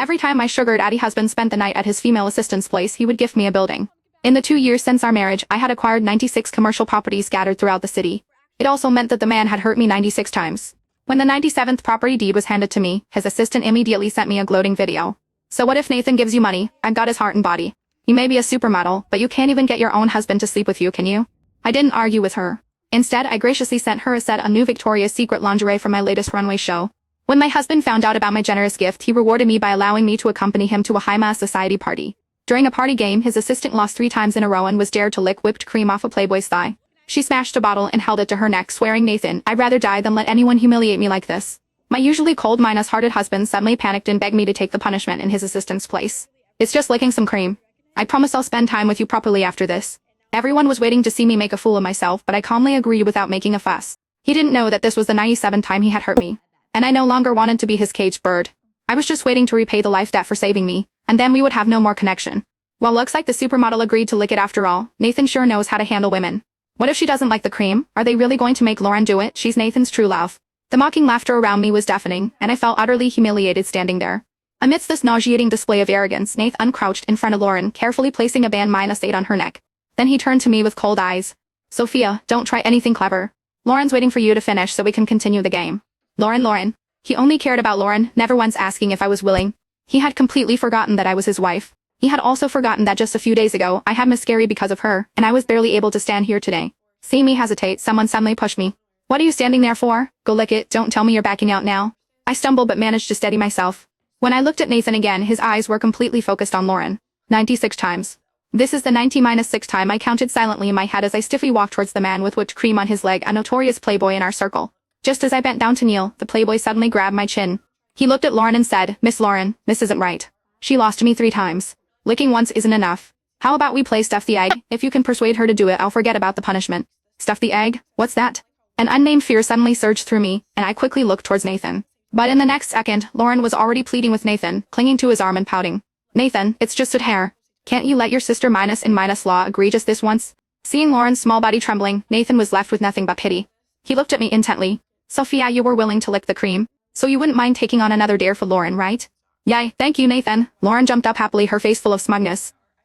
Every time my sugar daddy husband spent the night at his female assistant's place, he would gift me a building. In the 2 years since our marriage, I had acquired 96 commercial properties scattered throughout the city. It also meant that the man had hurt me 96 times. When the 97th property deed was handed to me, his assistant immediately sent me a gloating video. So what if Nathan gives you money? I've got his heart and body. You may be a supermodel, but you can't even get your own husband to sleep with you, can you? I didn't argue with her. Instead, I graciously sent her a set of new Victoria's Secret lingerie from my latest runway show. When my husband found out about my generous gift, he rewarded me by allowing me to accompany him to a high-mass society party. During a party game, his assistant lost 3 times in a row and was dared to lick whipped cream off a Playboy's thigh. She smashed a bottle and held it to her neck, swearing, "Nathan, I'd rather die than let anyone humiliate me like this." My usually cold, hearted husband suddenly panicked and begged me to take the punishment in his assistant's place. "It's just licking some cream. I promise I'll spend time with you properly after this." Everyone was waiting to see me make a fool of myself, but I calmly agreed without making a fuss. He didn't know that this was the 97th time he had hurt me, and I no longer wanted to be his caged bird. I was just waiting to repay the life debt for saving me, and then we would have no more connection. Well, looks like the supermodel agreed to lick it after all. Nathan sure knows how to handle women. What if she doesn't like the cream? Are they really going to make Lauren do it? She's Nathan's true love. The mocking laughter around me was deafening, and I felt utterly humiliated standing there. Amidst this nauseating display of arrogance, Nathan uncrouched in front of Lauren, carefully placing a band -8 on her neck. Then he turned to me with cold eyes. "Sophia, don't try anything clever. Lauren's waiting for you to finish so we can continue the game." Lauren. He only cared about Lauren, never once asking if I was willing. He had completely forgotten that I was his wife. He had also forgotten that just a few days ago, I had miscarried because of her, and I was barely able to stand here today. Seeing me hesitate, someone suddenly pushed me. "What are you standing there for? Go lick it, don't tell me you're backing out now." I stumbled but managed to steady myself. When I looked at Nathan again, his eyes were completely focused on Lauren. 96 times. This is the 90-6th time, I counted silently in my head as I stiffly walked towards the man with whipped cream on his leg, a notorious playboy in our circle. Just as I bent down to kneel, the playboy suddenly grabbed my chin. He looked at Lauren and said, "Miss Lauren, this isn't right. She lost to me 3 times. Licking once isn't enough. How about we play stuff the egg? If you can persuade her to do it, I'll forget about the punishment." Stuff the egg? What's that? An unnamed fear suddenly surged through me, and I quickly looked towards Nathan. But in the next second, Lauren was already pleading with Nathan, clinging to his arm and pouting. "Nathan, it's just a hair. Can't you let your sister -in-law agree just this once?" Seeing Lauren's small body trembling, Nathan was left with nothing but pity. He looked at me intently. "Sophia, you were willing to lick the cream, so you wouldn't mind taking on another dare for Lauren, right?" "Yay, thank you, Nathan." Lauren jumped up happily, her face full of smugness.